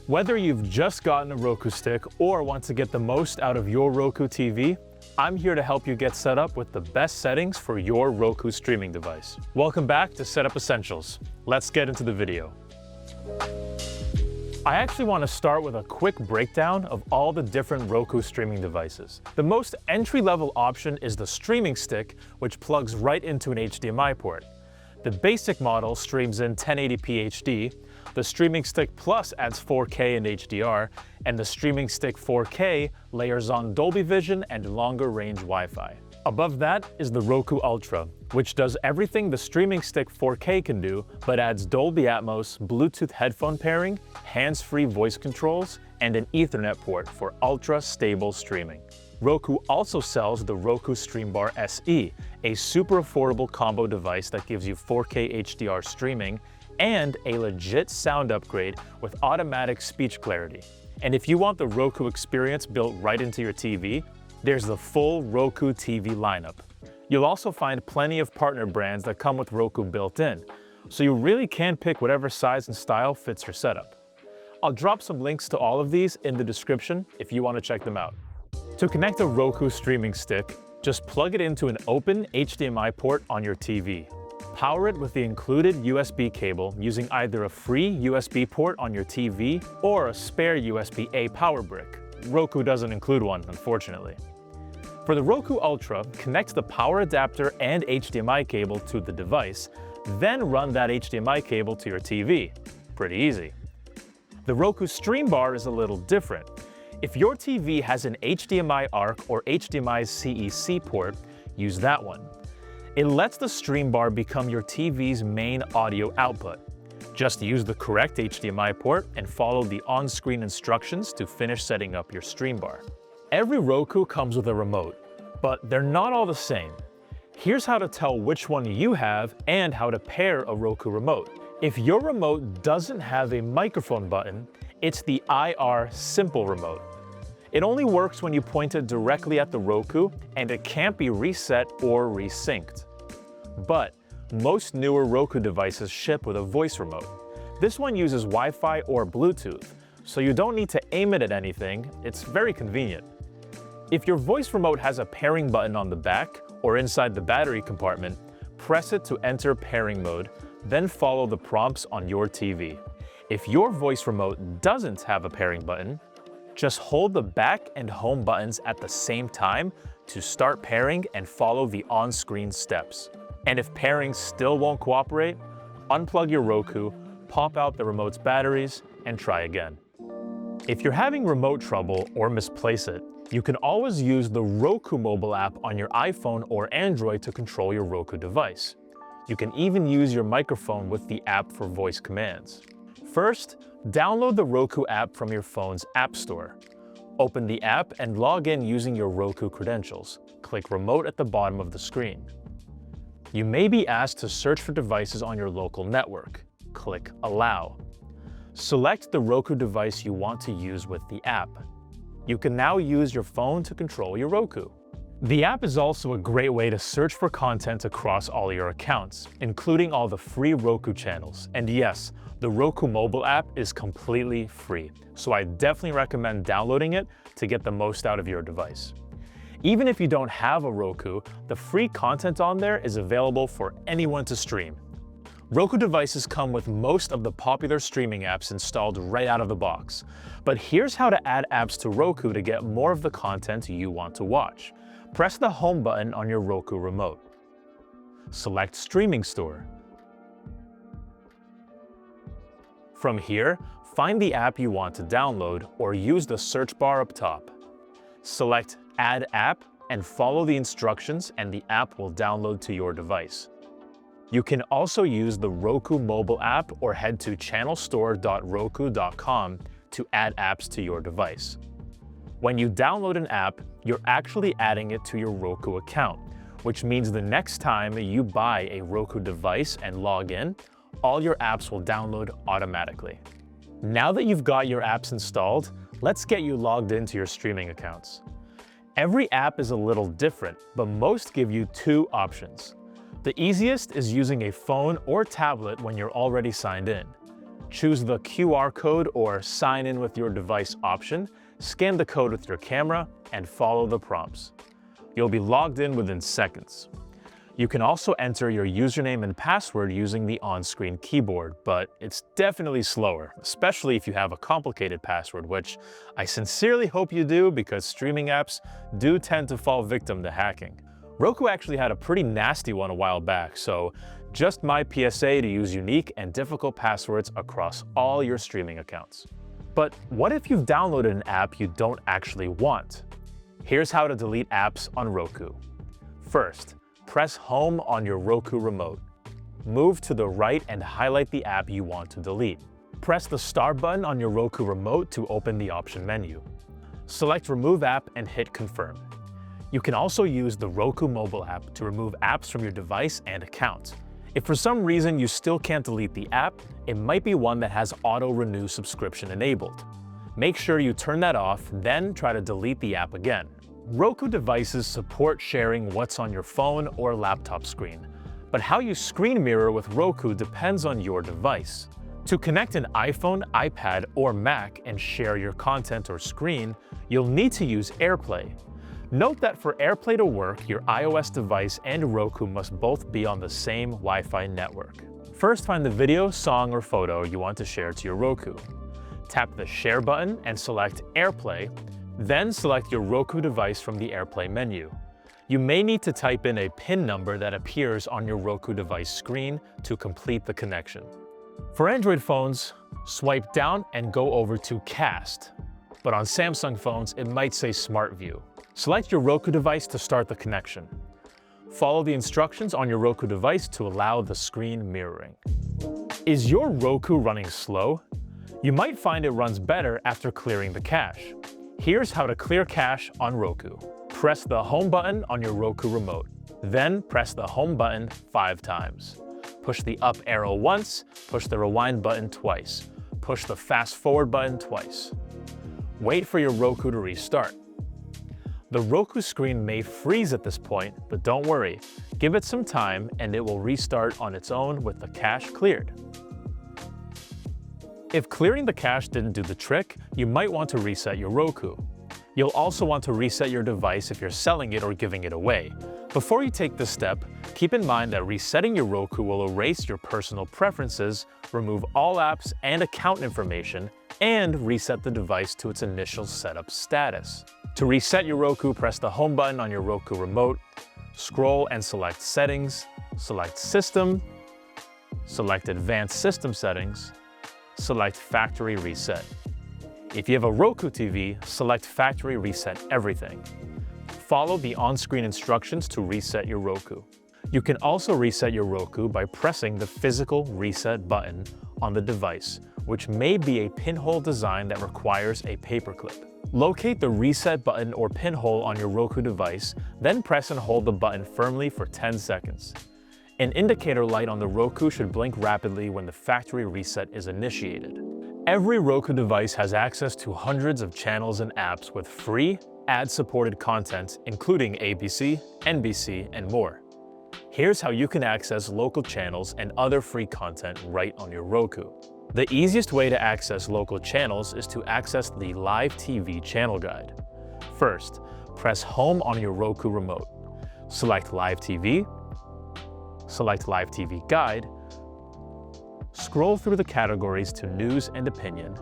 Whether you've just gotten a Roku stick or want to get the most out of your Roku TV, I'm here to help you get set up with the best settings for your Roku streaming device. Welcome back to Setup Essentials. Let's get into the video. I actually want to start with a quick breakdown of all the different Roku streaming devices. The most entry-level option is the streaming stick, which plugs right into an HDMI port. The basic model streams in 1080p HD, the Streaming Stick Plus adds 4K and HDR, and the Streaming Stick 4K layers on Dolby Vision and longer range Wi-Fi. Above that is the Roku Ultra, which does everything the Streaming Stick 4K can do, but adds Dolby Atmos, Bluetooth headphone pairing, hands-free voice controls, and an Ethernet port for ultra-stable streaming. Roku also sells the Roku Streambar SE, a super affordable combo device that gives you 4K HDR streaming and a legit sound upgrade with automatic speech clarity. And if you want the Roku experience built right into your TV, there's the full Roku TV lineup. You'll also find plenty of partner brands that come with Roku built in, so you really can pick whatever size and style fits your setup. I'll drop some links to all of these in the description if you want to check them out. To connect a Roku streaming stick, just plug it into an open HDMI port on your TV. Power it with the included USB cable using either a free USB port on your TV or a spare USB-A power brick. Roku doesn't include one, unfortunately. For the Roku Ultra, connect the power adapter and HDMI cable to the device, then run that HDMI cable to your TV. Pretty easy. The Roku Streambar is a little different. If your TV has an HDMI ARC or HDMI CEC port, use that one. It lets the Streambar become your TV's main audio output. Just use the correct HDMI port and follow the on-screen instructions to finish setting up your Streambar. Every Roku comes with a remote, but they're not all the same. Here's how to tell which one you have and how to pair a Roku remote. If your remote doesn't have a microphone button, it's the IR Simple remote. It only works when you point it directly at the Roku, and it can't be reset or resynced. But most newer Roku devices ship with a voice remote. This one uses Wi-Fi or Bluetooth, so you don't need to aim it at anything. It's very convenient. If your voice remote has a pairing button on the back or inside the battery compartment, press it to enter pairing mode, then follow the prompts on your TV. If your voice remote doesn't have a pairing button, just hold the back and home buttons at the same time to start pairing and follow the on-screen steps. And if pairing still won't cooperate, unplug your Roku, pop out the remote's batteries, and try again. If you're having remote trouble or misplace it, you can always use the Roku mobile app on your iPhone or Android to control your Roku device. You can even use your microphone with the app for voice commands. First, download the Roku app from your phone's App Store. Open the app and log in using your Roku credentials. Click Remote at the bottom of the screen. You may be asked to search for devices on your local network. Click Allow. Select the Roku device you want to use with the app. You can now use your phone to control your Roku. The app is also a great way to search for content across all your accounts, including all the free Roku channels. And yes, the Roku mobile app is completely free, so I definitely recommend downloading it to get the most out of your device. Even if you don't have a Roku, the free content on there is available for anyone to stream. Roku devices come with most of the popular streaming apps installed right out of the box. But here's how to add apps to Roku to get more of the content you want to watch. Press the Home button on your Roku remote. Select Streaming Store. From here, find the app you want to download or use the search bar up top. Select Add App and follow the instructions, and the app will download to your device. You can also use the Roku mobile app or head to channelstore.roku.com to add apps to your device. When you download an app, you're actually adding it to your Roku account, which means the next time you buy a Roku device and log in, all your apps will download automatically. Now that you've got your apps installed, let's get you logged into your streaming accounts. Every app is a little different, but most give you two options. The easiest is using a phone or tablet when you're already signed in. Choose the QR code or sign in with your device option, scan the code with your camera, and follow the prompts. You'll be logged in within seconds. You can also enter your username and password using the on-screen keyboard, but it's definitely slower, especially if you have a complicated password, which I sincerely hope you do because streaming apps do tend to fall victim to hacking. Roku actually had a pretty nasty one a while back, so just my PSA to use unique and difficult passwords across all your streaming accounts. But what if you've downloaded an app you don't actually want? Here's how to delete apps on Roku. First, press Home on your Roku remote. Move to the right and highlight the app you want to delete. Press the star button on your Roku remote to open the option menu. Select Remove App and hit Confirm. You can also use the Roku mobile app to remove apps from your device and account. If for some reason you still can't delete the app, it might be one that has auto-renew subscription enabled. Make sure you turn that off, then try to delete the app again. Roku devices support sharing what's on your phone or laptop screen, but how you screen mirror with Roku depends on your device. To connect an iPhone, iPad, or Mac and share your content or screen, you'll need to use AirPlay. Note that for AirPlay to work, your iOS device and Roku must both be on the same Wi-Fi network. First, find the video, song, or photo you want to share to your Roku. Tap the Share button and select AirPlay, then select your Roku device from the AirPlay menu. You may need to type in a PIN number that appears on your Roku device screen to complete the connection. For Android phones, swipe down and go over to Cast, but on Samsung phones, it might say Smart View. Select your Roku device to start the connection. Follow the instructions on your Roku device to allow the screen mirroring. Is your Roku running slow? You might find it runs better after clearing the cache. Here's how to clear cache on Roku. Press the Home button on your Roku remote. Then press the Home button 5 times. Push the up arrow once, push the rewind button twice. Push the fast forward button twice. Wait for your Roku to restart. The Roku screen may freeze at this point, but don't worry. Give it some time and it will restart on its own with the cache cleared. If clearing the cache didn't do the trick, you might want to reset your Roku. You'll also want to reset your device if you're selling it or giving it away. Before you take this step, keep in mind that resetting your Roku will erase your personal preferences, remove all apps and account information, and reset the device to its initial setup status. To reset your Roku, press the Home button on your Roku remote, scroll and select Settings, select System, select Advanced System Settings, select Factory Reset. If you have a Roku TV, select Factory Reset Everything. Follow the on-screen instructions to reset your Roku. You can also reset your Roku by pressing the physical reset button on the device, which may be a pinhole design that requires a paperclip. Locate the reset button or pinhole on your Roku device, then press and hold the button firmly for 10 seconds. An indicator light on the Roku should blink rapidly when the factory reset is initiated. Every Roku device has access to hundreds of channels and apps with free, ad-supported content, including ABC, NBC, and more. Here's how you can access local channels and other free content right on your Roku. The easiest way to access local channels is to access the Live TV channel guide. First, press Home on your Roku remote. Select Live TV, select Live TV Guide, scroll through the categories to News and Opinion,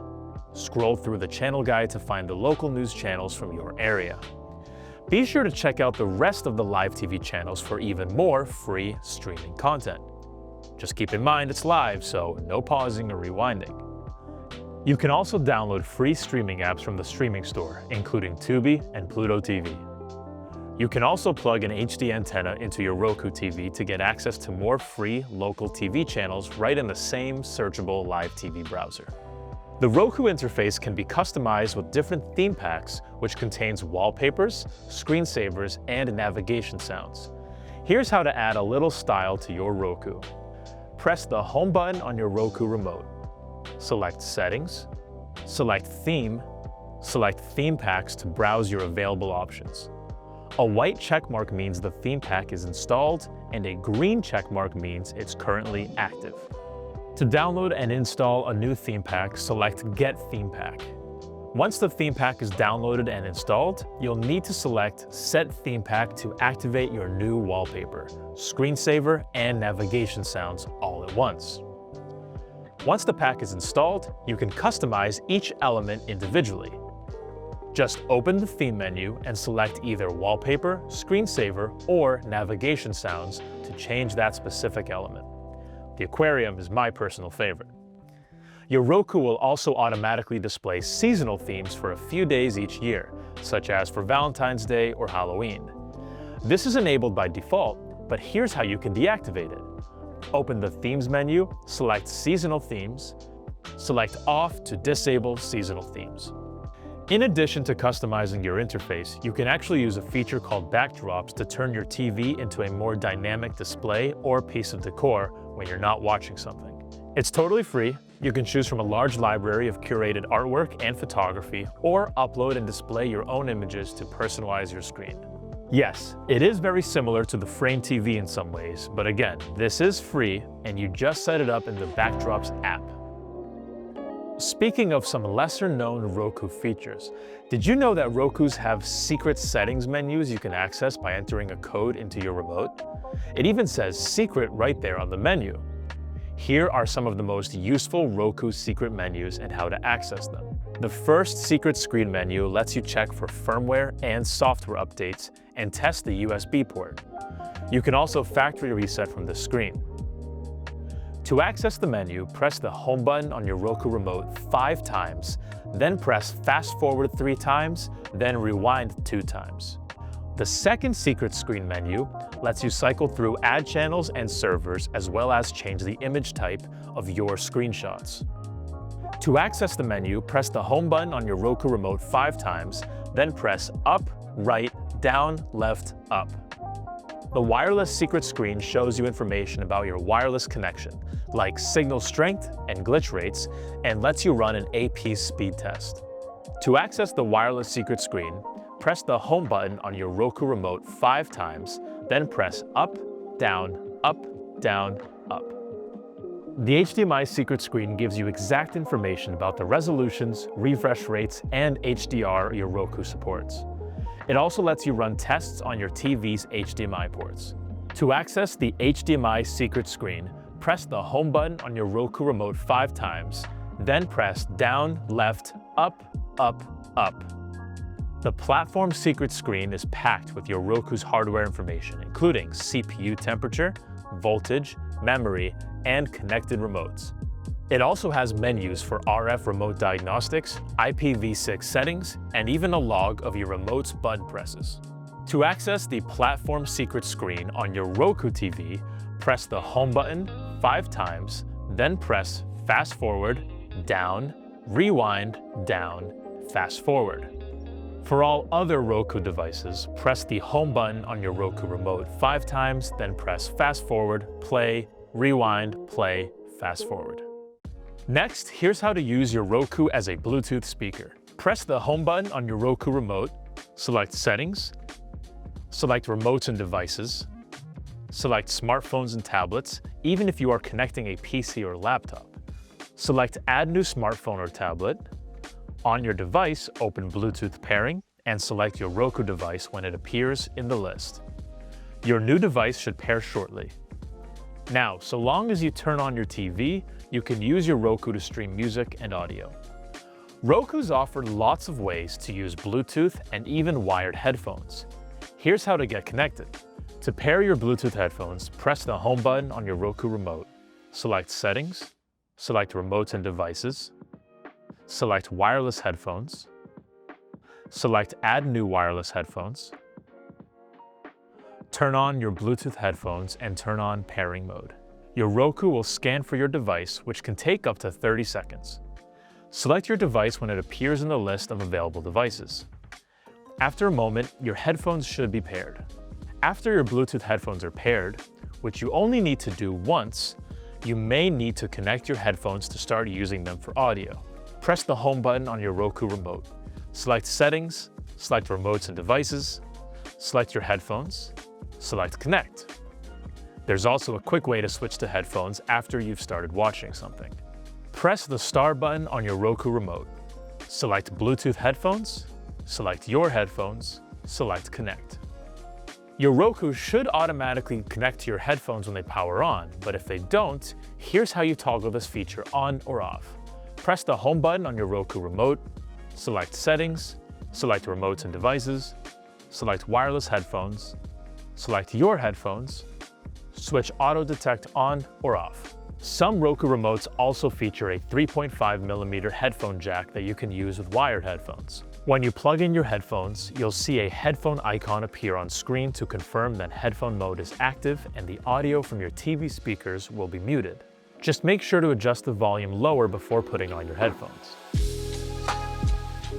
scroll through the channel guide to find the local news channels from your area. Be sure to check out the rest of the Live TV channels for even more free streaming content. Just keep in mind it's live, so no pausing or rewinding. You can also download free streaming apps from the streaming store, including Tubi and Pluto TV. You can also plug an HD antenna into your Roku TV to get access to more free local TV channels right in the same searchable Live TV browser. The Roku interface can be customized with different theme packs, which contains wallpapers, screensavers, and navigation sounds. Here's how to add a little style to your Roku. Press the Home button on your Roku remote. Select Settings, select Theme, select Theme Packs to browse your available options. A white checkmark means the theme pack is installed, and a green checkmark means it's currently active. To download and install a new theme pack, select Get Theme Pack. Once the theme pack is downloaded and installed, you'll need to select Set Theme Pack to activate your new wallpaper, screensaver, and navigation sounds all at once. Once the pack is installed, you can customize each element individually. Just open the theme menu and select either wallpaper, screensaver, or navigation sounds to change that specific element. The aquarium is my personal favorite. Your Roku will also automatically display seasonal themes for a few days each year, such as for Valentine's Day or Halloween. This is enabled by default, but here's how you can deactivate it. Open the Themes menu, select Seasonal Themes, select Off to disable seasonal themes. In addition to customizing your interface, you can actually use a feature called Backdrops to turn your TV into a more dynamic display or piece of decor when you're not watching something. It's totally free. You can choose from a large library of curated artwork and photography, or upload and display your own images to personalize your screen. Yes, it is very similar to the Frame TV in some ways, but again, this is free and you just set it up in the Backdrops app. Speaking of some lesser-known Roku features, did you know that Rokus have secret settings menus you can access by entering a code into your remote? It even says secret right there on the menu. Here are some of the most useful Roku secret menus and how to access them. The first secret screen menu lets you check for firmware and software updates and test the USB port. You can also factory reset from the screen. To access the menu, press the Home button on your Roku remote 5 times, then press Fast Forward 3 times, then Rewind 2 times. The second secret screen menu lets you cycle through ad channels and servers, as well as change the image type of your screenshots. To access the menu, press the Home button on your Roku remote 5 times, then press Up, Right, Down, Left, Up. The wireless secret screen shows you information about your wireless connection, like signal strength and glitch rates, and lets you run an AP speed test. To access the wireless secret screen, press the Home button on your Roku remote 5 times, then press Up, Down, Up, Down, Up. The HDMI secret screen gives you exact information about the resolutions, refresh rates, and HDR your Roku supports. It also lets you run tests on your TV's HDMI ports. To access the HDMI secret screen, press the Home button on your Roku remote 5 times, then press Down, Left, Up, Up, Up. The platform secret screen is packed with your Roku's hardware information, including CPU temperature, voltage, memory, and connected remotes. It also has menus for RF remote diagnostics, IPv6 settings, and even a log of your remote's button presses. To access the platform secret screen on your Roku TV, press the Home button 5 times, then press Fast Forward, Down, Rewind, Down, Fast Forward. For all other Roku devices, press the Home button on your Roku remote 5 times, then press Fast Forward, Play, Rewind, Play, Fast Forward. Next, here's how to use your Roku as a Bluetooth speaker. Press the Home button on your Roku remote, select Settings, select Remotes and Devices, select Smartphones and Tablets, even if you are connecting a PC or laptop. Select Add New Smartphone or Tablet. On your device, open Bluetooth Pairing and select your Roku device when it appears in the list. Your new device should pair shortly. Now, so long as you turn on your TV, you can use your Roku to stream music and audio. Roku's offer lots of ways to use Bluetooth and even wired headphones. Here's how to get connected. To pair your Bluetooth headphones, press the Home button on your Roku remote. Select Settings, select Remotes and Devices, select Wireless Headphones, select Add New Wireless Headphones, turn on your Bluetooth headphones and turn on pairing mode. Your Roku will scan for your device, which can take up to 30 seconds. Select your device when it appears in the list of available devices. After a moment, your headphones should be paired. After your Bluetooth headphones are paired, which you only need to do once, you may need to connect your headphones to start using them for audio. Press the Home button on your Roku remote. Select Settings, select Remotes and Devices, select your headphones, select Connect. There's also a quick way to switch to headphones after you've started watching something. Press the star button on your Roku remote. Select Bluetooth headphones, select your headphones, select Connect. Your Roku should automatically connect to your headphones when they power on, but if they don't, here's how you toggle this feature on or off. Press the home button on your Roku remote, select Settings, select Remotes and Devices, select Wireless Headphones, select your headphones, switch Auto Detect on or off. Some Roku remotes also feature a 3.5mm headphone jack that you can use with wired headphones. When you plug in your headphones, you'll see a headphone icon appear on screen to confirm that headphone mode is active and the audio from your TV speakers will be muted. Just make sure to adjust the volume lower before putting on your headphones.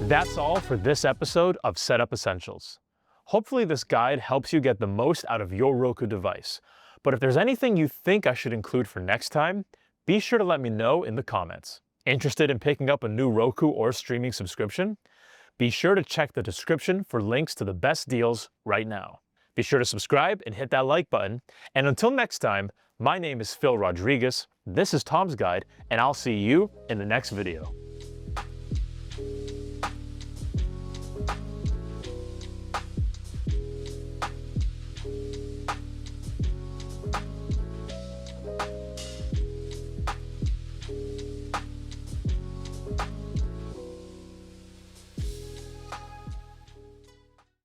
That's all for this episode of Setup Essentials. Hopefully this guide helps you get the most out of your Roku device. But if there's anything you think I should include for next time, be sure to let me know in the comments. Interested in picking up a new Roku or streaming subscription? Be sure to check the description for links to the best deals right now. Be sure to subscribe and hit that like button. And until next time, my name is Phil Rodriguez, this is Tom's Guide, and I'll see you in the next video.